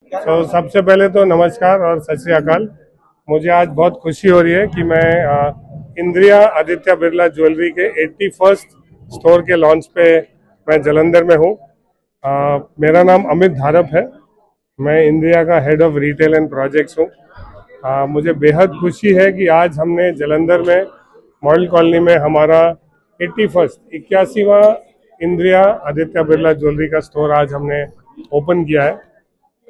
सबसे पहले तो नमस्कार और सत श्री अकाल। मुझे आज बहुत खुशी हो रही है कि मैं इंद्रिया आदित्य बिरला ज्वेलरी के 81st स्टोर के लॉन्च पे मैं जालंधर में हूँ। मेरा नाम अमित धारप है। मैं इंडिया का head of retail and projects हूँ। मुझे बेहद खुशी है कि आज हमने जालंधर में मॉडल कॉलोनी में हमारा 81वां इंद्रिया आदित्य बिरला ज्वेलरी का स्टोर आज हमने ओपन किया है।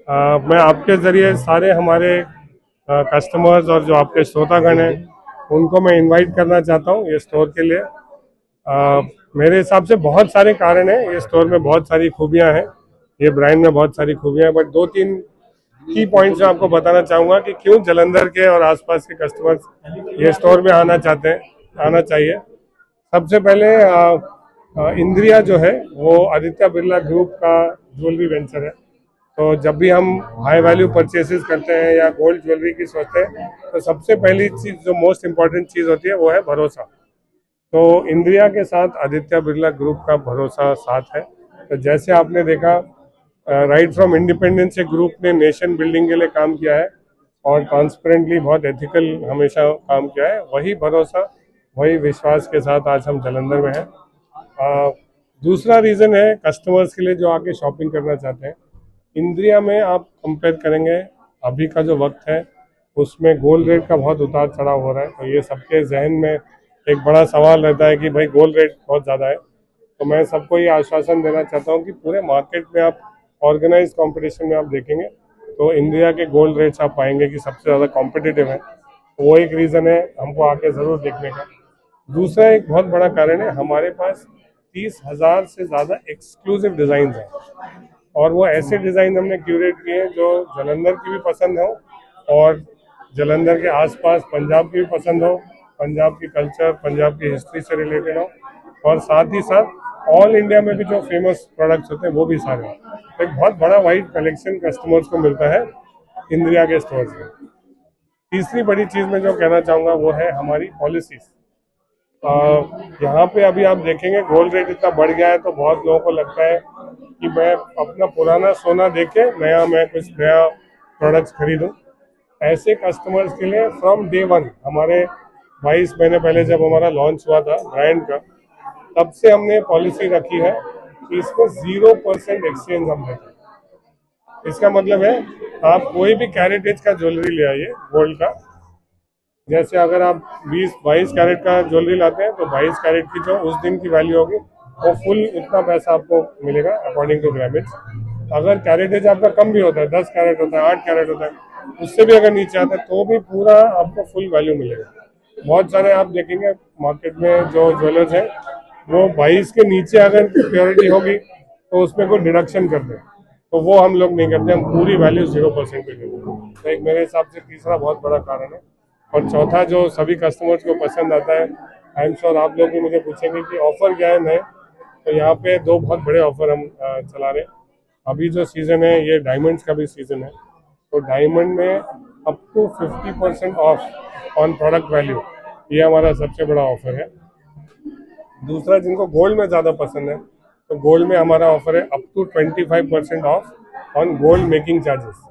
मैं आपके ज़रिए सारे हमारे कस्टमर्स और जो आपके श्रोतागण हैं उनको मैं इनवाइट करना चाहता हूँ ये स्टोर के लिए। मेरे हिसाब से बहुत सारे कारण हैं, ये स्टोर में बहुत सारी खूबियाँ हैं, ये ब्रांड में बहुत सारी खूबियाँ हैं, बट दो तीन की पॉइंट्स मैं आपको बताना चाहूँगा कि क्यों जालंधर के और आसपास के कस्टमर्स ये स्टोर में आना चाहते हैं, आना चाहिए। सबसे पहले इंद्रिया जो है वो आदित्य बिरला ग्रुप का ज्वेलरी वेंचर है। तो जब भी हम हाई वैल्यू परचेसेस करते हैं या गोल्ड ज्वेलरी की सोचते हैं तो सबसे पहली चीज़ जो मोस्ट इम्पॉर्टेंट चीज़ होती है वो है भरोसा। तो इंद्रिया के साथ आदित्य बिरला ग्रुप का भरोसा साथ है। तो जैसे आपने देखा राइट फ्रॉम इंडिपेंडेंस से ग्रुप ने नेशन बिल्डिंग के लिए काम किया है और ट्रांसपेरेंटली बहुत एथिकल हमेशा काम किया है, वही भरोसा वही विश्वास के साथ आज हम जालंधर में हैं। दूसरा रीज़न है कस्टमर्स के लिए जो आके शॉपिंग करना चाहते हैं। इंद्रिया में आप कंपेयर करेंगे अभी का जो वक्त है उसमें गोल्ड रेट का बहुत उतार चढ़ाव हो रहा है, तो ये सबके जहन में एक बड़ा सवाल रहता है कि भाई गोल्ड रेट बहुत ज़्यादा है। तो मैं सबको ये आश्वासन देना चाहता हूँ कि पूरे मार्केट में आप ऑर्गेनाइज कंपटीशन में आप देखेंगे तो इंडिया के गोल्ड रेट्स आप पाएंगे कि सबसे ज़्यादा कॉम्पिटिटिव है। वो एक रीज़न है हमको आके ज़रूर देखने का। दूसरा एक बहुत बड़ा कारण है हमारे पास 30,000 से ज़्यादा एक्सक्लूसिव डिज़ाइन हैं और वो ऐसे डिज़ाइन हमने क्यूरेट किए हैं जो जालंधर की भी पसंद हो और जालंधर के आसपास पंजाब की भी पसंद हो, पंजाब की कल्चर पंजाब की हिस्ट्री से रिलेटेड हो, और साथ ही साथ ऑल इंडिया में भी जो फेमस प्रोडक्ट्स होते हैं वो भी सारे हो। तो एक बहुत बड़ा वाइड कलेक्शन कस्टमर्स को मिलता है इंडिया के स्टोर्स में। तीसरी बड़ी चीज़ मैं जो कहना चाहूँगा वो है हमारी पॉलिसीज़। यहाँ पे अभी आप देखेंगे गोल्ड रेट इतना बढ़ गया है तो बहुत लोगों को लगता है कि मैं अपना पुराना सोना देके मैं कुछ नया प्रोडक्ट्स खरीदूं। ऐसे कस्टमर्स के लिए फ्रॉम डे वन हमारे 22 महीने पहले जब हमारा लॉन्च हुआ था ब्रांड का, तब से हमने पॉलिसी रखी है कि इसको 0% एक्सचेंज हम देते हैं। इसका मतलब है आप कोई भी कैरेटेज का ज्वेलरी ले आइए गोल्ड का, जैसे अगर आप 20-22 कैरेट का ज्वेलरी लाते हैं तो 22 कैरेट की जो उस दिन की वैल्यू होगी वो फुल इतना पैसा आपको मिलेगा अकॉर्डिंग टू ग्रामेज। अगर कैरेटेज आपका कम भी होता है, 10 कैरेट होता है, 8 कैरेट होता है, उससे भी अगर नीचे आता है तो भी पूरा आपको फुल वैल्यू मिलेगा। बहुत सारे आप देखेंगे मार्केट में जो ज्वेलर्स हैं वो 22 के नीचे अगर प्योरिटी होगी तो उसमें कोई डिडक्शन करते हैं, तो वो हम लोग नहीं करते, हम पूरी वैल्यू 0% पे देते हैं। तो एक मेरे हिसाब से तीसरा बहुत बड़ा कारण है। और चौथा जो सभी कस्टमर्स को पसंद आता है, आई एम श्योर आप लोग भी मुझे पूछेंगे कि ऑफर क्या है नए, तो यहाँ पे दो बहुत बड़े ऑफर हम चला रहे हैं। अभी जो सीज़न है ये डायमंड्स का भी सीज़न है, तो डायमंड में up to 50% off on product value, ये हमारा सबसे बड़ा ऑफर है। दूसरा जिनको गोल्ड में ज़्यादा पसंद है तो गोल्ड में हमारा ऑफर है up to 25% off on gold making charges.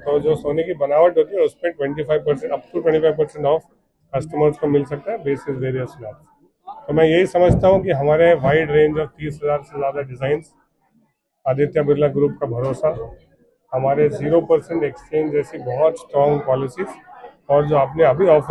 तो जो सोने की बनावट होती है उसमें 25% अप टू 25% ऑफ कस्टमर्स को मिल सकता है बेसिस वेरियस स्लैब्स। तो मैं यही समझता हूँ कि हमारे वाइड रेंज ऑफ 30,000 से ज़्यादा डिज़ाइंस, आदित्य बिरला ग्रुप का भरोसा, हमारे 0% एक्सचेंज जैसी बहुत स्ट्रॉन्ग पॉलिसीज, और जो आपने अभी ऑफर